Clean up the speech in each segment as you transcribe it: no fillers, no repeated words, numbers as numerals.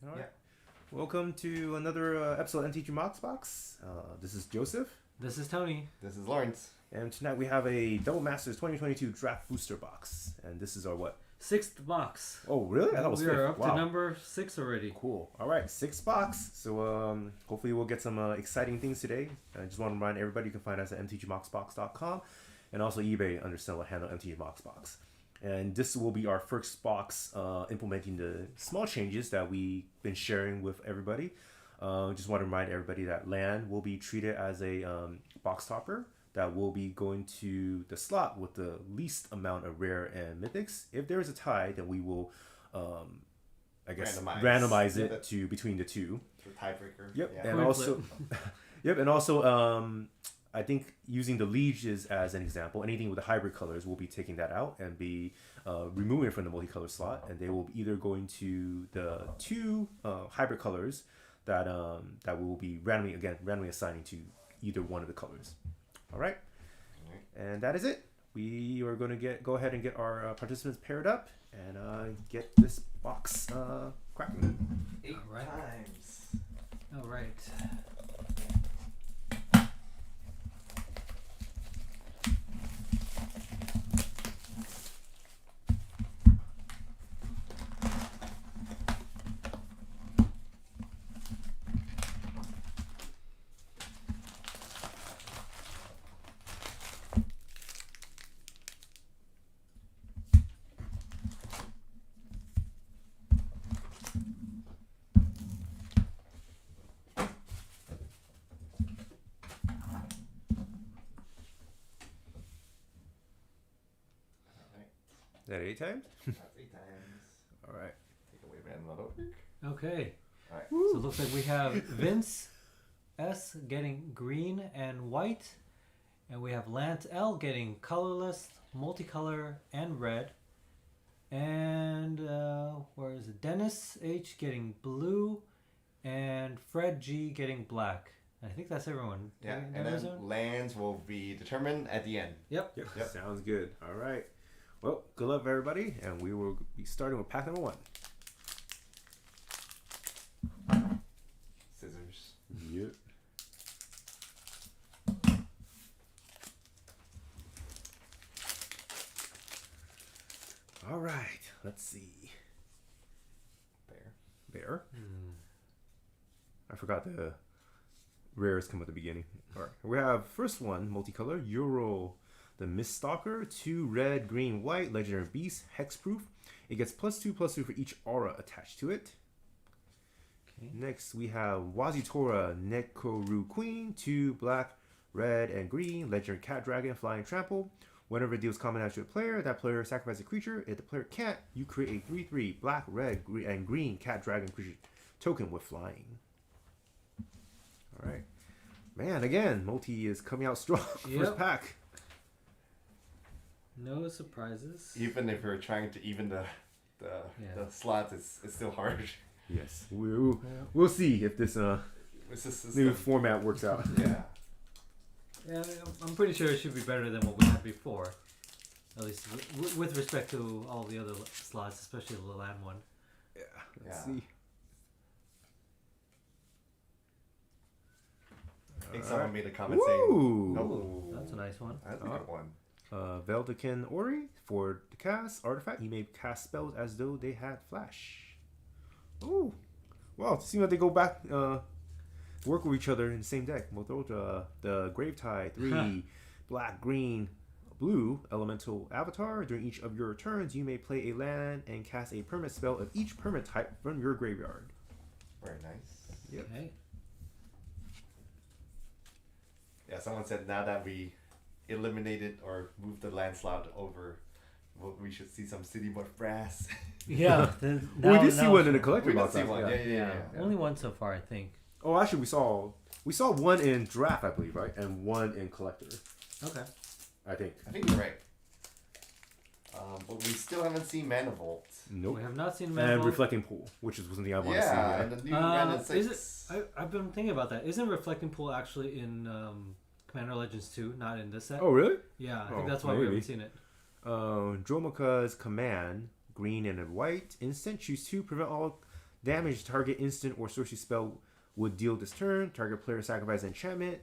All right. Yeah. Welcome to another episode of MTGMoxBox. This is Joseph. This is Tony. This is Lawrence. And tonight we have a Double Masters 2022 Draft Booster Box. And this is our what? Sixth box. Oh, really? I thought it was We fifth. are up Wow. to number 6 already. Cool. All right, sixth box. So hopefully we'll get some exciting things today. I just want to remind everybody you can find us at MTGMoxBox.com and also eBay under similar handle MTGMoxBox. And this will be our first box implementing the small changes that we've been sharing with everybody. Just want to remind everybody that land will be treated as a box topper that will be going to the slot with the least amount of rare and mythics. If there is a tie, then we will, I guess, randomize it to between the two. The tiebreaker. Yep, Yeah. and also, yep, and also, I think using the lieges as an example, anything with the hybrid colors, we'll be taking that out and be removing it from the multicolor slot, and they will be either going to the two hybrid colors that that we will be randomly assigning to either one of the colors. All right, and that is it. We are going to go ahead and get our participants paired up and get this box cracking. 8 All right. times. All right. Is that 8 times? That's 8 times. All right. Take away random work. Okay. All right. So it looks like we have Vince S getting green and white. And we have Lance L getting colorless, multicolor, and red. And where is it? Dennis H getting blue. And Fred G getting black. I think that's everyone. Yeah, Right? and Numbers then on? lands will be determined at the end. Yep. Yep. Sounds good. All right. Well, good luck, everybody, and we will be starting with pack number 1. Scissors. Yep. All right. Let's see. Bear. I forgot the rares come at the beginning. All right. We have first one, multicolor, Euro, the Miststalker, 2 red, green, white, legendary beast, hexproof. It gets +2/+2 for each aura attached to it. Okay. Next, we have Wazitora, Nekoru Queen, 2 black, red, and green, legendary cat dragon, flying trample. Whenever it deals combat to a player, that player sacrifices a creature. If the player can't, you create a 3/3 black, red, and green cat dragon creature token with flying. All right. Man, again, multi is coming out strong. Yep. First pack. No surprises. Even if we're trying to even the slots, it's still hard. Yes. We'll see if this It's just new format works out. Yeah. Yeah, I'm pretty sure it should be better than what we had before. At least with respect to all the other slots, especially the land one. Yeah. Let's Yeah. see. I think someone made a comment Woo! saying, "No, That's a nice one. that's a good one." Veldekin Ori for the cast artifact. He may cast spells as though they had flash. Ooh. Wow. It seems like they go back, work with each other in the same deck. We'll throw the Gravetide, 3 black, green, blue elemental avatar. During each of your turns, you may play a land and cast a permanent spell of each permanent type from your graveyard. Very nice. Yep. Okay. Yeah, someone said now that we eliminated or moved the land slot over, well, we should see some City Board Brass. Yeah. We did see one in the collector We did box. see one. Yeah. Only one so far, I think. Oh, actually, we saw one in draft, I believe, right, and one in collector. Okay. I think. I think you're right. But we still haven't seen Manifold. Nope. We have not seen And Manifold. Reflecting Pool, which is something I want to see. Yeah, and the new Random 6. I've been thinking about that. Isn't Reflecting Pool actually in Commander Legends 2, not in this set? Oh, really? Yeah, I Oh, think that's why we maybe. haven't seen it. Dromoka's command, green and white. Instant, choose 2, prevent all Damage target instant or sorcery spell would deal this turn. Target player sacrifices enchantment.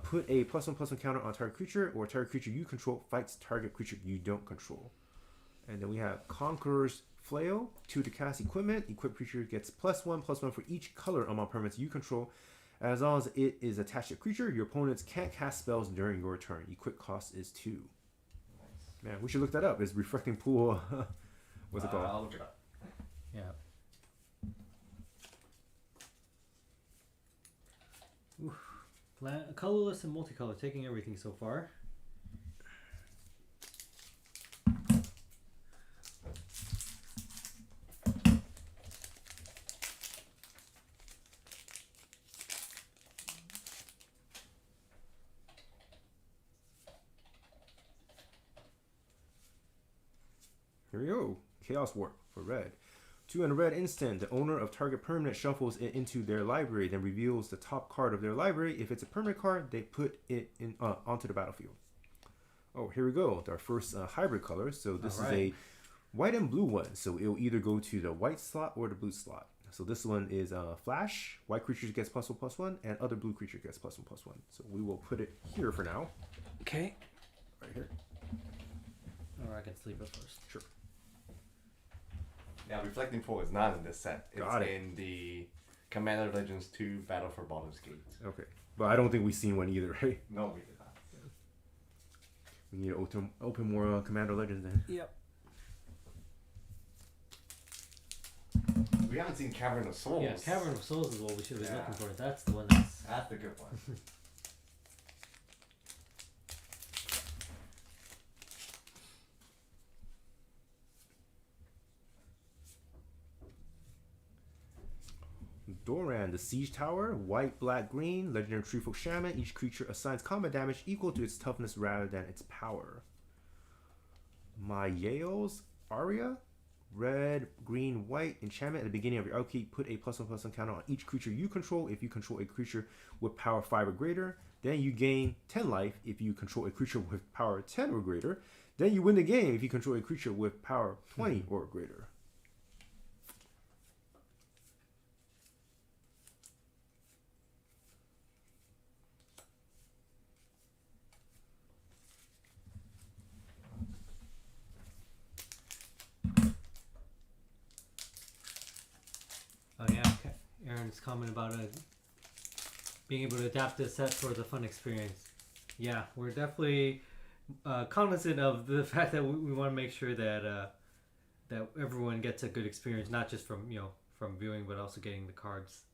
Put a +1/+1 counter on target creature, or target creature you control fights target creature you don't control. And then we have Conqueror's Flail. 2 to cast equipment. Equipped creature gets +1/+1 for each color among permanents you control. As long as it is attached to a creature, your opponents can't cast spells during your turn. Equip cost is 2. Nice. Man, we should look that up. Is Reflecting Pool... what's it called? I'll look it up. Yeah. Oof. Colorless and multicolor, taking everything so far. Here we go. Chaos Warp for red. 2 and a red instant. The owner of target permanent shuffles it into their library, then reveals the top card of their library. If it's a permanent card, they put it in onto the battlefield. Oh, here we go. Our first hybrid color. So this is a white and blue one. So it'll either go to the white slot or the blue slot. So this one is flash. White creature gets +1/+1, and other blue creature gets +1/+1. So we will put it here for now. Okay. Right here. Or I can sleep it first. Sure. Now, Reflecting Pool is not in this set. It's Got it. in the Commander Legends 2 Battle for Baldur's Gate. Okay. But I don't think we've seen one either, right? No, we did not. We need to open more Commander Legends then. Yep. We haven't seen Cavern of Souls. Yeah, Cavern of Souls is what we should be Yeah. looking for. That's the one that's... That's the good one. Doran, the Siege Tower, white, black, green, legendary Treefolk Shaman. Each creature assigns combat damage equal to its toughness rather than its power. Mayael's Aria, red, green, white, enchantment. At the beginning of your upkeep, put a +1/+1 counter on each creature you control. If you control a creature with power 5 or greater, then you gain 10 life. If you control a creature with power 10 or greater, then you win the game if you control a creature with power 20 or greater. Oh yeah, Aaron's comment about being able to adapt this set for the fun experience. Yeah, we're definitely cognizant of the fact that we want to make sure that that everyone gets a good experience, not just from from viewing, but also getting the cards.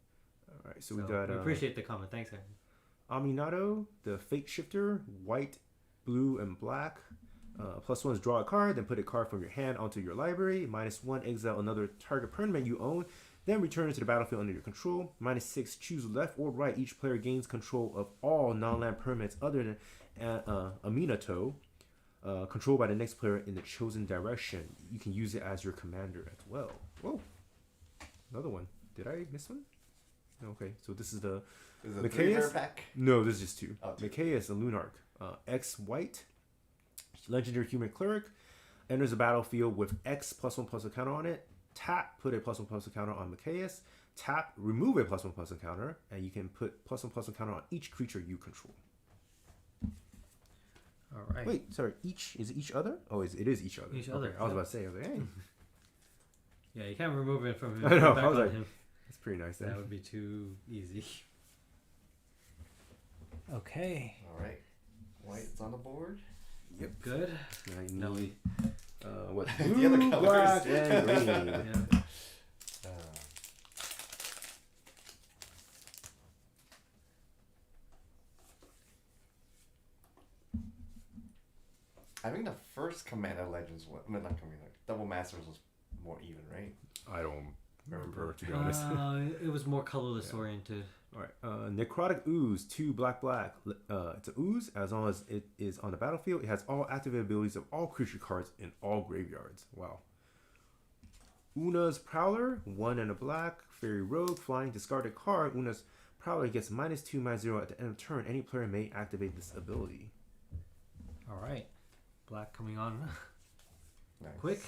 All right, so we got. We appreciate the comment. Thanks, Aaron. Aminato, the Fate Shifter, white, blue, and black. +1 is draw a card, then put a card from your hand onto your library. -1, exile another target permanent you own, then return it to the battlefield under your control. -6, choose left or right. Each player gains control of all non-land permanents other than Aminato, controlled by the next player in the chosen direction. You can use it as your commander as well. Whoa, another one. Did I miss one? Okay, so this is the Is it a 3-pair Machias? pack? No, this is just 2. Oh, 2. Machias, a Lunarch. X white, legendary human cleric, enters the battlefield with X +1/+1 counter on it. Tap, put a +1/+1 counter on Machias. Tap, remove a +1/+1 counter, and you can put +1/+1 counter on each creature you control. All right. Wait, sorry, is it each other? Oh, it is each other. Each Okay, other, I was yeah. about to say, I was like, hey, Yeah, you can't remove it from him. I know, Back I was on like- him. that's pretty nice. Then. That would be too easy. Okay. All right. White's on the board. Yep. Good. I need, Now we. what? The Blue, other colors. black, and green. Yeah. I think the first Commander Legends one, no, not Commander, Double Masters was more even, right? I don't remember, to be honest. It was more colorless oriented. All right. Necrotic Ooze, 2 black. It's a ooze. As long as it is on the battlefield, it has all activated abilities of all creature cards in all graveyards. Wow. Una's Prowler, 1 and a black. Fairy Rogue, flying, discard a card. Una's Prowler gets -2/-0 at the end of turn. Any player may activate this ability. All right. Black coming on Nice. quick.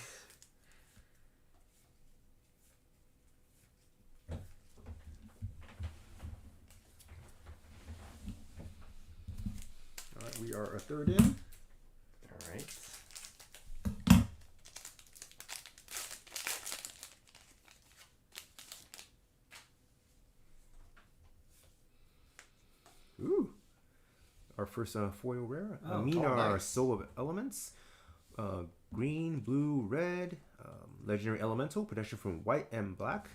are a third in. All right. Ooh. Our first foil rare. Oh, Aminar, nice. Soul of Elements. Green, blue, red. Legendary Elemental. Protection from white and black.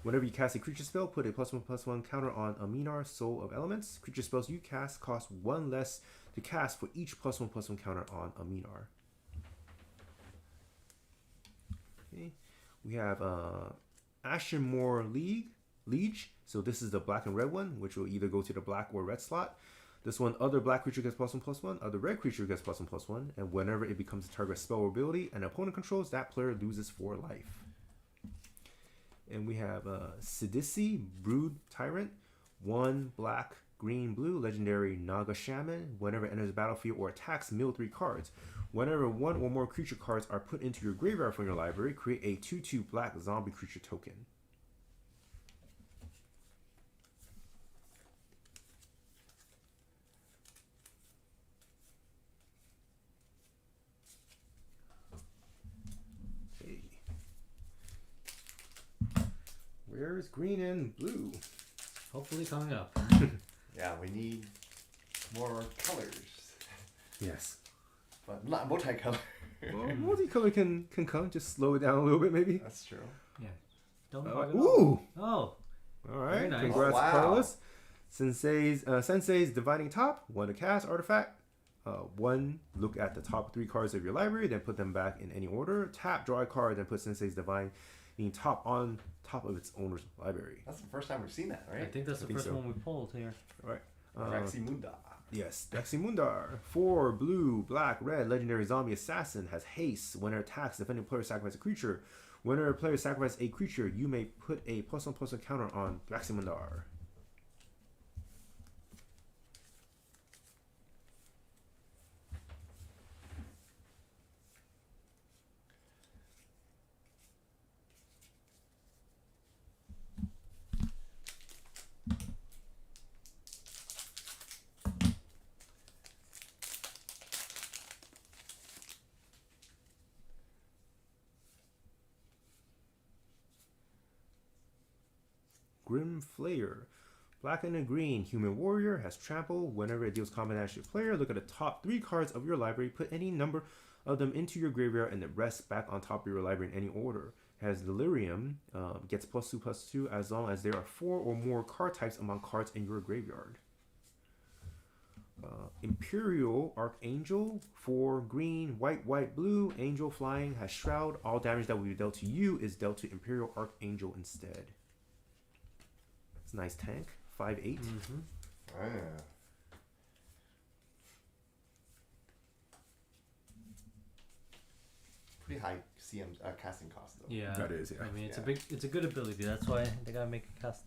Whenever you cast a creature spell, put a +1/+1 counter on Aminar, Soul of Elements. Creature spells you cast cost 1 less to cast for each +1/+1 counter on Aminar. Okay. We have Ashenmoor Liege. So this is the black and red one, which will either go to the black or red slot. This one, other black creature gets +1/+1, other red creature gets +1/+1, and whenever it becomes a target spell or ability an opponent controls, that player loses 4 life. And we have Sidisi, Brood Tyrant, 1 black, green, blue, legendary Naga Shaman. Whenever it enters the battlefield or attacks, mill 3 cards. Whenever 1 or more creature cards are put into your graveyard from your library, create a 2/2 black zombie creature token. Okay. Where's green and blue? Hopefully coming up. Yeah, we need more colors, Yes. but not multicolor. Well, multicolor can come. Just slow it down a little bit, maybe. That's true. Yeah. Don't bug it all. Ooh! Oh. All right. Very nice. Congrats, Oh, wow. Carlos. Sensei's Dividing Top. 1 to cast artifact. 1, look at the top 3 cards of your library, then put them back in any order. Tap, draw a card, then put Sensei's Dividing Top on top of its owner's library. That's the first time we've seen that, I right? think that's the think first so. one we pulled here. All right. Raximunda. Yes, Deximundar. 4 blue, black, red, legendary zombie assassin has haste. When it attacks, defending player sacrifices a creature. Whenever a player sacrifices a creature, you may put a +1/+1 counter on Deximundar. Grim Flayer. Black and a green human warrior has trample. Whenever it deals combat damage to a player, look at the top 3 cards of your library, put any number of them into your graveyard, and it rests back on top of your library in any order. Has Delirium, gets +2/+2 as long as there are 4 or more card types among cards in your graveyard. Imperial Archangel, 4 green, white, blue, angel flying, has shroud. All damage that will be dealt to you is dealt to Imperial Archangel instead. It's a nice tank. 5/8. Mm-hmm. Ah. Pretty high casting cost though. Yeah. That is, yeah. I mean, Yeah. it's a good ability. That's why they gotta make it cost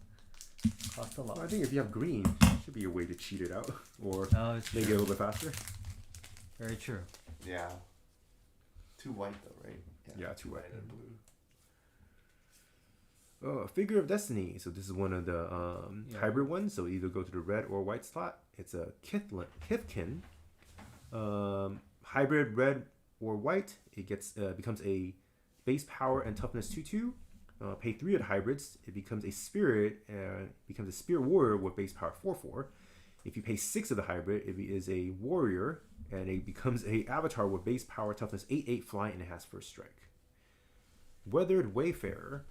a lot. Well, I think if you have green, should be a way to cheat it out or No, it's make it a true. little bit faster. Very true. Yeah. 2 white though, right? Yeah, 2 white. and blue. Figure of Destiny. So this is one of the Yeah. hybrid ones. So either go to the red or white slot. It's a Kithkin. Hybrid red or white. It gets becomes a base power and toughness 2/2. Pay 3 of the hybrids. It becomes a spirit. Becomes a spear warrior with base power 4/4. If you pay 6 of the hybrid, it is a warrior, and it becomes a avatar with base power toughness 8/8 fly, and it has first strike. Weathered Wayfarer.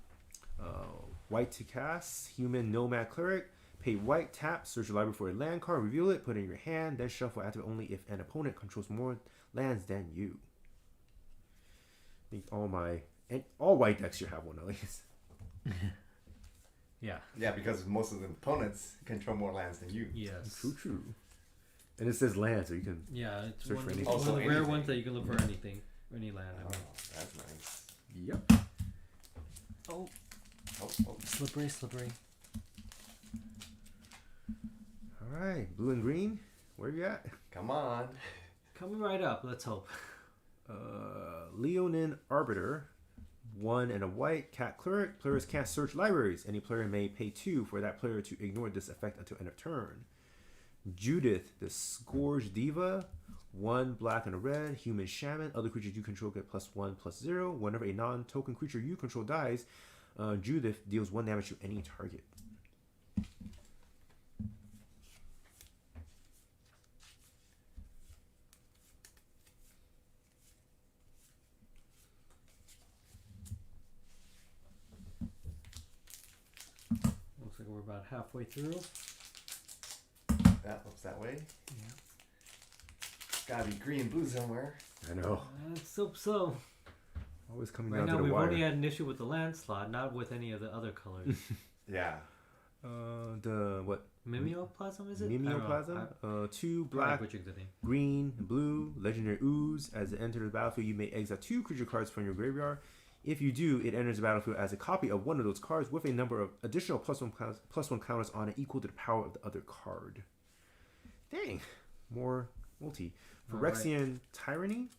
White to cast, human nomad cleric. Pay white, tap, search your library for a land card, reveal it, put it in your hand, then shuffle, activate only if an opponent controls more lands than you. I think all white decks should have one at least. Yeah. Yeah, because most of the opponents control more lands than you. Yes. True. And it says land, so you can. Yeah, it's Search one, for of the- anything. one of Also the rare anything. ones that you can look for anything, any land. I Oh, mean. that's nice. Yep. Oh, Oh. slippery. All right, blue and green. Where you at? Come on. Coming right up. Let's hope. Leonin Arbiter. 1 and a white cat cleric. Players can't search libraries. Any player may pay 2 for that player to ignore this effect until end of turn. Judith, the Scourge Diva. 1 black and a red, human shaman. Other creatures you control get +1/+0. Whenever a non-token creature you control dies, Judith deals 1 damage to any target. Looks like we're about halfway through. That looks that way. Yeah. Gotta be green and blue somewhere. I know. Let's hope so. Always coming Right down now, to the we've wire. only had an issue with the landslide, not with any of the other colors. Yeah. The what? Mimeoplasm, is it? I don't know. Mimeoplasm. 2 Probably black, butchered the name. green, blue, legendary ooze. As it enters the battlefield, you may exile 2 creature cards from your graveyard. If you do, it enters the battlefield as a copy of one of those cards with a number of additional +1 counters on it equal to the power of the other card. Dang, more multi. Phyrexian Tyranny,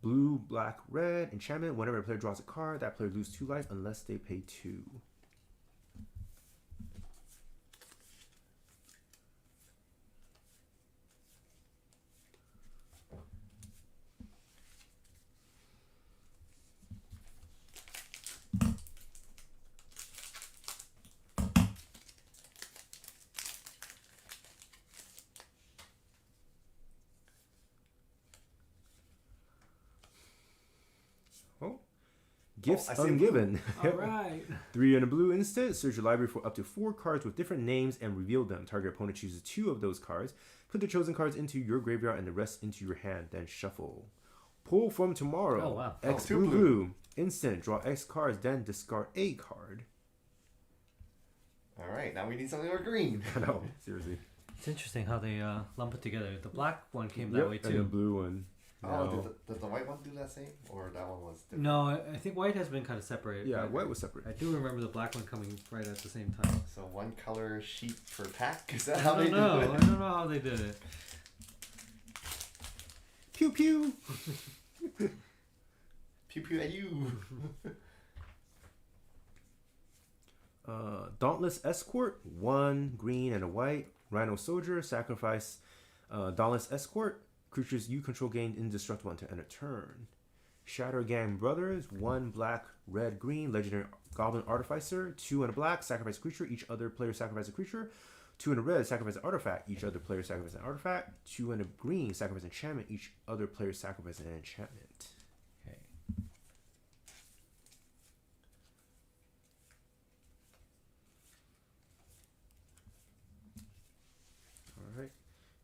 blue, black, red, enchantment. Whenever a player draws a card, that player loses 2 life unless they pay 2. Gifts I see ungiven. All right. 3 and a blue instant. Search your library for up to 4 cards with different names and reveal them. Target opponent chooses 2 of those cards. Put the chosen cards into your graveyard and the rest into your hand. Then shuffle. Pull from tomorrow. Oh, wow. X 2 blue blue. blue. Instant. Draw X cards. Then discard a card. All right. Now we need something more green. I know. Seriously. It's interesting how they lump it together. The black one came that way And the too. blue one. Oh, No. did the white one do that same? Or that one was different? No, I think white has been kind of separated. Yeah, but white was separate. I do remember the black one coming right at the same time. So 1 color sheet per pack? Is that I how they don't know. do I it? don't know how they did it. Pew pew. Pew pew at you. Dauntless Escort. 1 green and a white. Rhino Soldier. Sacrifice Dauntless Escort. Creatures you control gain indestructible until end of turn. Shadow Gang Brothers. 1 black, red, green. Legendary Goblin Artificer. 2 and a black. Sacrifice a creature. Each other player sacrifice a creature. 2 and a red. Sacrifice an artifact. Each other player sacrifice an artifact. 2 and a green. Sacrifice an enchantment. Each other player sacrifice an enchantment. Okay. All right.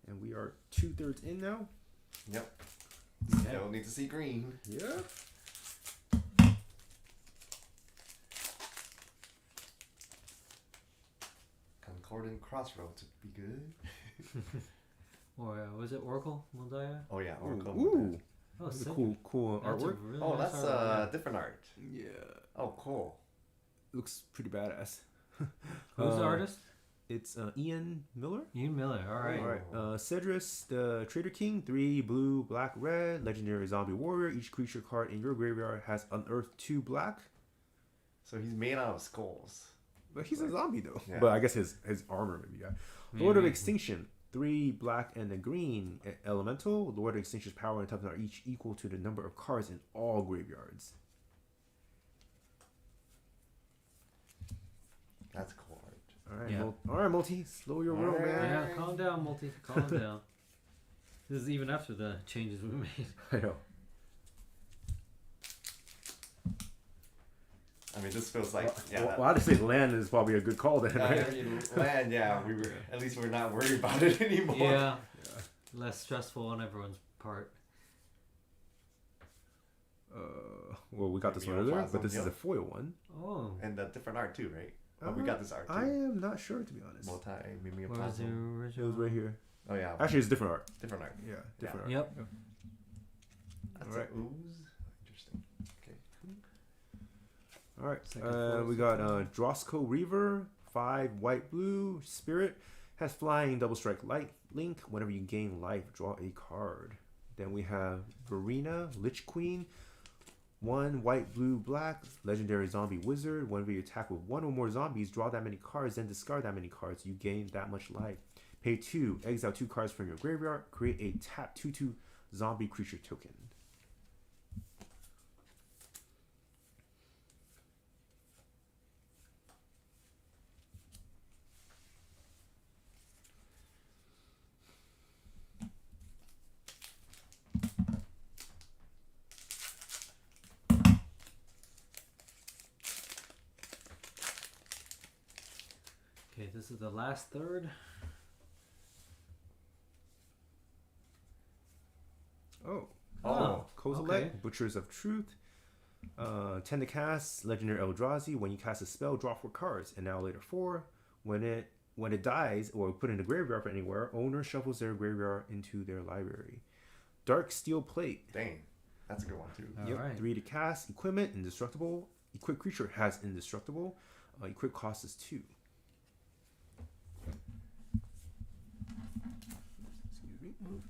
And we are 2/3 in now. Yep. Okay. Don't need to see green. Yeah. Concordant Crossroads would be good. Or was it Oracle Moldaya? Oh yeah, Ooh. Oracle. Ooh. Oh, That's a sick. cool That's a artwork. really Oh, nice that's artwork, different art. Yeah. Oh, cool. Looks pretty badass. yeah. Who's the artist? It's Ian Miller. Ian Miller. All right. All right. Cedrus, the Trader King. 3 blue, black, red. Legendary Zombie Warrior. Each creature card in your graveyard has unearthed 2 black. So he's made out of skulls. But he's a zombie though. Yeah. But I guess his armor maybe. Yeah. Lord of Maybe. Extinction. 3 black and a green elemental. Lord of Extinction's power and toughness are each equal to the number of cards in all graveyards. That's cool art. All right, Yeah. all right, multi. Slow your roll, All man. Yeah, calm down, Multi. Calm down. This is even after the changes we made. I know. I mean, this feels like Well, I'd say land is probably a good call then, right? I mean, land. Yeah, we were at least we're not worried about it anymore. Yeah. Less stressful on everyone's part. Well, we got this one earlier, but this is a foil one. Oh. And the different art too, right? Oh, we got this art too. I am not sure, to be honest. Where was the Mimeoplasm. It original? was right here. Oh yeah. Actually, it's different art. Different art. Yeah, different art. Yep. That's Alright. an ooze. Interesting. Okay. All right. Second foil, We got Drosco Reaver, 5 white blue spirit, has flying double strike light link. Whenever you gain life, draw a card. Then we have Verena Lich Queen, 1 white blue black legendary zombie wizard. Whenever you attack with 1 or more zombies, draw that many cards, then discard that many cards. You gain that much life. Pay 2, exile 2 cards from your graveyard. Create a tap 2/2 zombie creature token. Okay, this is the last third. Oh. Oh, Kozilek, okay. Butchers of Truth. 10 to cast, Legendary Eldrazi. When you cast a spell, draw 4 cards. And now later 4. When it dies or put in the graveyard from anywhere, owner shuffles their graveyard into their library. Dark Steel Plate. Dang, that's a good one too. All right. 3 to cast, equipment, indestructible. Equipped creature has indestructible. Equipped cost is 2. Excuse me.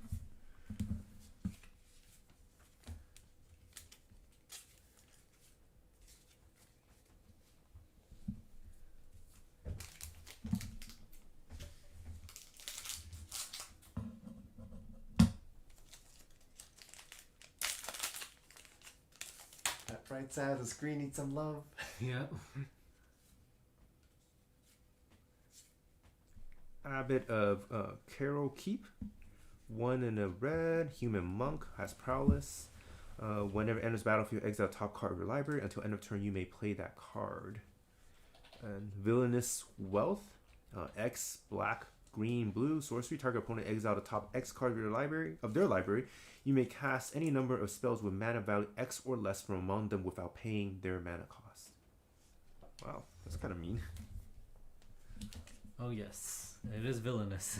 That right side of the screen needs some love. Yeah. Abbot of Carol Keep. 1 in a red. Human Monk has Prowess. Whenever it enters battlefield, exile top card of your library. Until end of turn, you may play that card. And Villainous Wealth. X, black, green, blue. Sorcery. Target opponent exile the top X card of their library. You may cast any number of spells with mana value X or less from among them without paying their mana cost. Wow, that's kind of mean. Oh yes, it is villainous.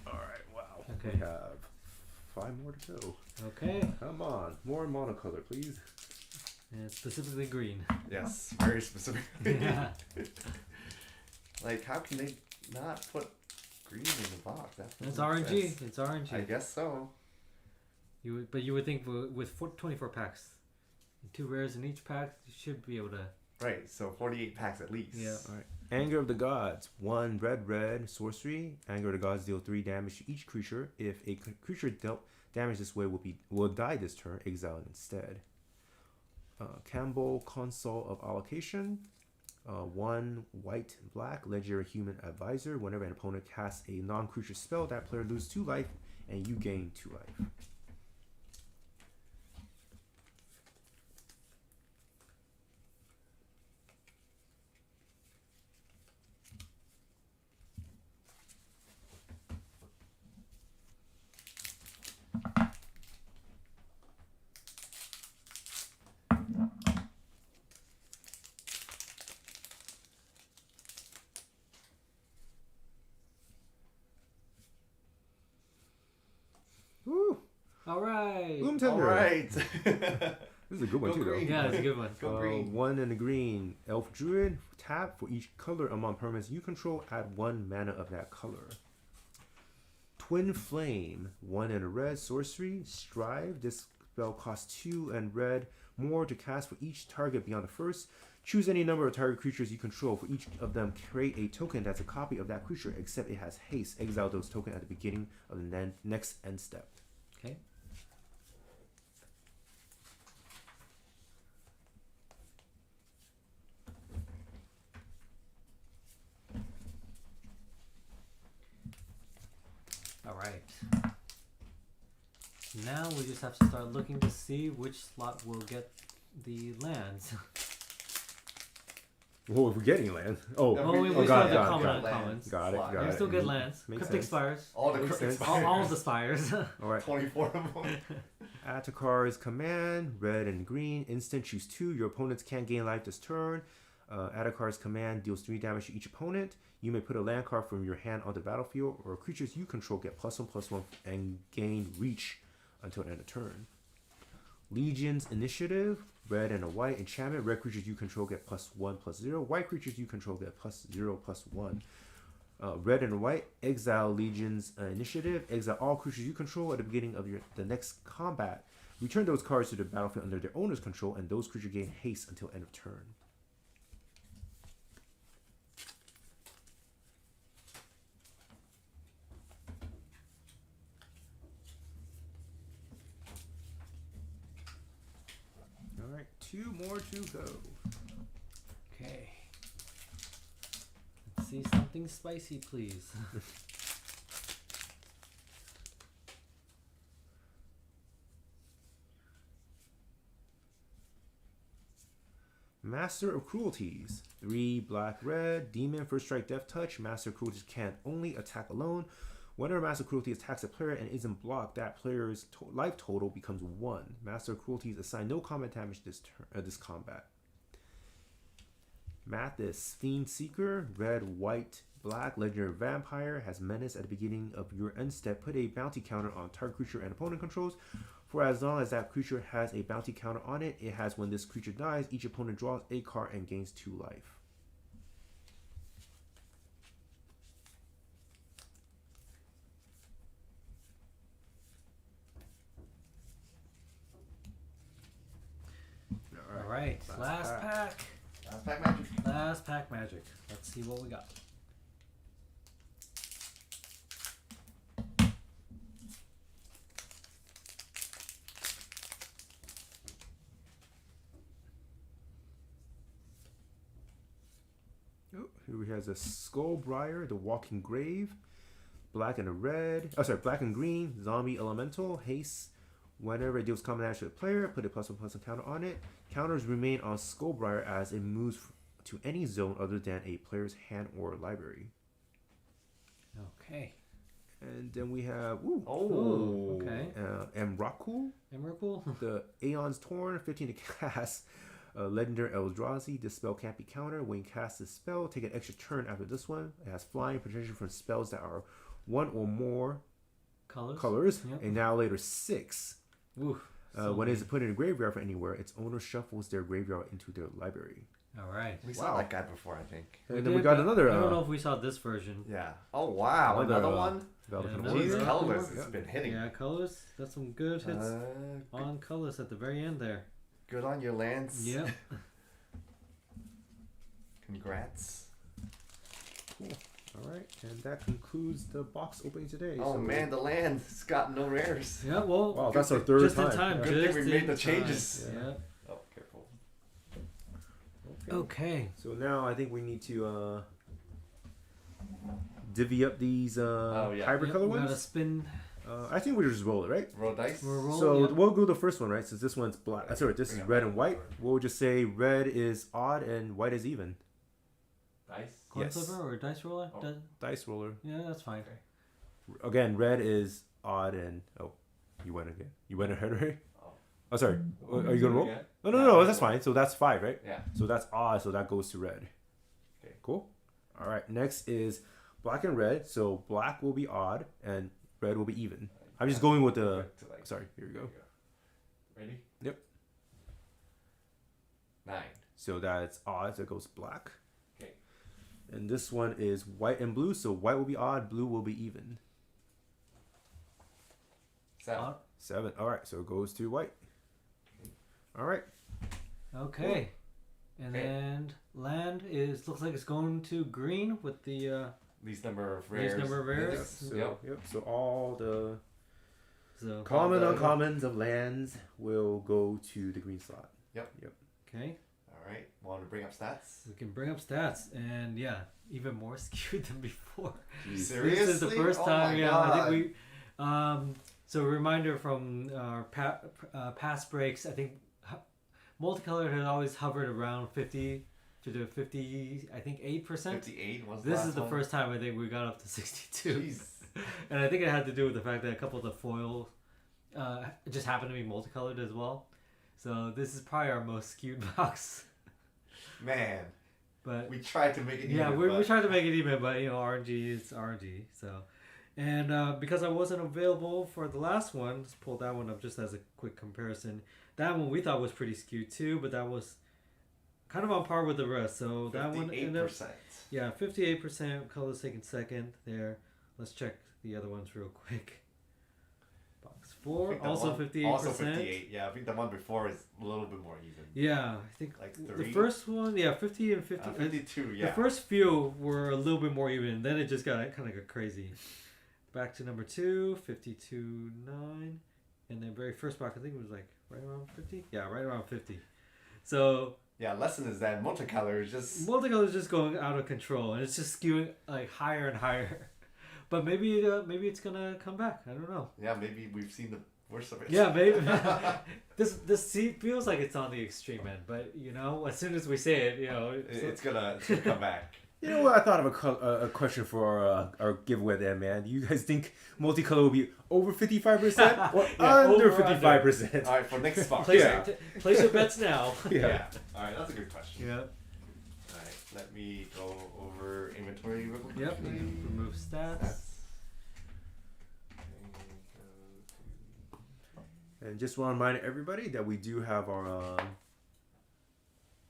All right, wow. Okay. We have 5 more to go. Okay, Come on, more monocolor, please. and specifically green. Yes, very specific. Yeah. Like, how can they not put green in the box? That It's doesn't make RNG. sense. It's RNG. I guess so. You would think with 24 packs, 2 rares in each pack, you should be able to. Right, so 48 packs at least. Yeah. All right. Anger of the Gods. 1 red sorcery. Anger of the Gods deal 3 damage to each creature. If a creature dealt damage this way will die this turn, exile it instead. Campbell Console of Allocation. 1 white and black legendary human advisor. Whenever an opponent casts a non-creature spell, that player loses 2 life and you gain 2 life. Woo! All right. Bloom All Tender. right. This is a good one Go too, green. though. Yeah, it's a good one. Go green. 1 in the green. Elf Druid. Tap for each color among permanents you control. Add 1 mana of that color. Twin Flame. 1 in a red. Sorcery. Strive. This spell costs 2 and red more to cast for each target beyond the first. Choose any number of target creatures you control. For each of them, create a token that's a copy of that creature, except it has haste. Exile those tokens at the beginning of the next end step. Okay. All right. Now we just have to start looking to see which slot will get the lands. Well, if we're getting land. Oh, No, Oh, we oh, still got have it, the got it, common got and it. commons. Got it, Slot. got We it. still get lands. Makes Cryptic sense. Spires. All the Makes cryptic sense. All of the spires. All right. 24 of them. Add to cards command, red and green. Instant, choose 2. Your opponents can't gain life this turn. Add a card's command deals 3 damage to each opponent. You may put a land card from your hand on the battlefield, or creatures you control get +1/+1 and gain reach until the end of turn. Legion's Initiative, red and a white enchantment. Red creatures you control get +1/+0. White creatures you control get +0/+1. Red and white, exile Legion's Initiative. Exile all creatures you control at the beginning of the next combat Return those cards to the battlefield under their owner's control, and those creatures gain haste until end of turn. Alright, 2 more to go. Okay. Let's see something spicy, please. Master of Cruelties. 3 black red. Demon, first strike, death touch. Master of Cruelties can only attack alone. Whenever Master of Cruelty attacks a player and isn't blocked, that player's life total becomes 1. Master of Cruelties assign no combat damage this combat. Mathis, Fiend Seeker, red, white, black, legendary vampire, has menace at the beginning of your end step. Put a bounty counter on target creature and opponent controls. For as long as that creature has a bounty counter on it, it has when this creature dies, each opponent draws a card and gains 2 life. Alright, last pack. Last pack magic. Last pack magic. Let's see what we got. Oh, here we have a Skullbriar, the Walking Grave, black and a red. Oh, sorry, black and green, zombie elemental, haste. Whenever it deals combat damage to the player, put a +1/+1 counter on it. Counters remain on Skullbriar as it moves to any zone other than a player's hand or library. Okay. And then we have okay. Emrakul, Emrakul. the Aeon's Torn, 15 to cast. Legendary Eldrazi. This spell can't be countered. When you cast this spell, take an extra turn after this one. It has flying protection from spells that are 1 or more colors. Yep. And now later 6. Oof, when it's put in a graveyard from anywhere, its owner shuffles their graveyard into their library. Alright. We saw that guy before, I think. And then we got another. I don't know if we saw this version. Yeah. Oh wow, another one. Jeez, Jeez, colors. Yeah. It's been hitting. Yeah, colors. That's some good hits on colors at the very end there. Good on your lands. Yep. Congrats. Cool. All right, and that concludes the box opening today. Oh man, the land's got no rares. Yeah, well. Wow, that's our third just time. in time. Yeah. Good Just thing we made in the time. changes. Yeah. Oh, careful. Okay. So now I think we need to divvy up these hybrid color We gotta ones. spin. I think we just roll it, right? Roll dice. We're rolling. So yep. we'll go the first one, right? Since this one's black. Sorry, this is Bring it red back. and white. We'll just say red is odd and white is even. Dice. Coin yes. flipper or dice roller? Oh. Dice roller. Yeah, that's fine. Okay. Again, red is odd and you went again. You went ahead, right? Oh, sorry. Are you gonna roll? Again? No. That's fine. So that's 5, right? Yeah. So that's odd. So that goes to red. Okay. Cool. All right. Next is black and red. So black will be odd and red will be even. I'm just going with the. Sorry. Here we go. Ready? Yep. 9. So that's odd. So it goes black. Okay. And this one is white and blue. So white will be odd. Blue will be even. 7. 7. All right. So it goes to white. All right. Okay. And Okay. then land looks like it's going to green with the Least number of rares. Least number of rares. Yep. So, Yep. So all the so common the- uncommons of lands will go to the green slot. okay. All right. Want to bring up stats? We can bring up stats and yeah, even more skewed than before. Seriously? This is the first Oh time. my Yeah, God. I think we. So a reminder from our past breaks. I think multicolored had always hovered around 50 to the 50. I think 8%. 58 was This last is the one. first time I think we got up to 62. Jeez. And I think it had to do with the fact that a couple of the foils just happened to be multicolored as well. So this is probably our most skewed box. Man, But we tried to make it yeah, even. we tried to make it even, but RNG is RNG. So, and because I wasn't available for the last one, let's pull that one up just as a quick comparison. That one we thought was pretty skewed too, but that was kind of on par with the rest. So that one ended up 58%. Yeah, 58%. Colors taking second there. Let's check the other ones real quick. Box 4, also 58%. Also 58. Yeah, I think the one before is a little bit more even. Yeah, I think Like the 3? first one, yeah, 50 and 50. 52, yeah. The first few were a little bit more even. Then it just got kind of got crazy. Back to number 2, 52.9. And then very first box, I think it was like right around 50. Yeah, right around 50. So Yeah, lesson is that multicolor is just... multicolor is just going out of control, and it's just skewing like higher and higher. But maybe it's gonna come back. I don't know. Yeah, maybe we've seen the worst of it. Yeah, maybe. this feels like it's on the extreme end, but you know, as soon as we say it, you know, It's gonna come back. You know what? I thought of a question for our giveaway there, man. Do you guys think multicolor will be over 55% or Yeah, under over or 55%? All right, for next box. Place your bets now. Yeah. All right, that's a good question. Yeah. All right, let me go over inventory real quick. Yep. Remove stats. And just want to remind everybody that we do have our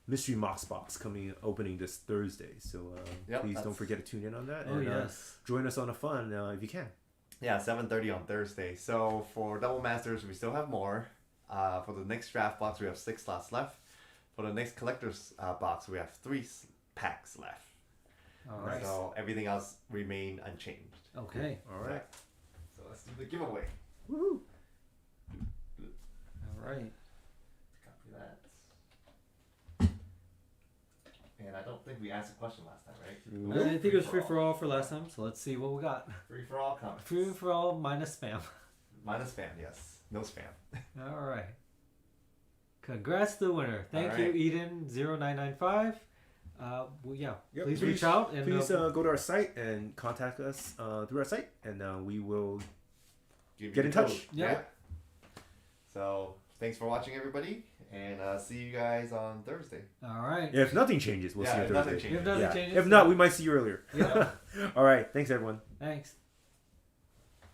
mystery Mox box opening this Thursday. So please don't forget to tune in on that. Oh, and, yes. Join us on the fun if you can. Yeah, 7:30 on Thursday. So for Double Masters, we still have more. For the next draft box, we have 6 slots left. For the next collector's box, we have 3 packs left. All right. So everything else remain unchanged. Okay. All right. So let's do the giveaway. Woohoo! All right. Copy that. And I don't think we asked a question last time, right? I think it was free for all for last time, so let's see what we got. Free for all comments. Free for all minus spam. Minus spam, yes. No spam. All right. Congrats to the winner. Thank All you, right. Eden0995. Well, yeah. Yep, Please reach out and Please go to our site and contact us through our site, and we will Give get you in the touch. code. Yeah. So thanks for watching, everybody, and see you guys on Thursday. all right. If nothing changes, we'll see you if on nothing Thursday. changes. If nothing Yeah. changes, If not, we might see you earlier. Yeah. All right. Thanks, everyone. Thanks.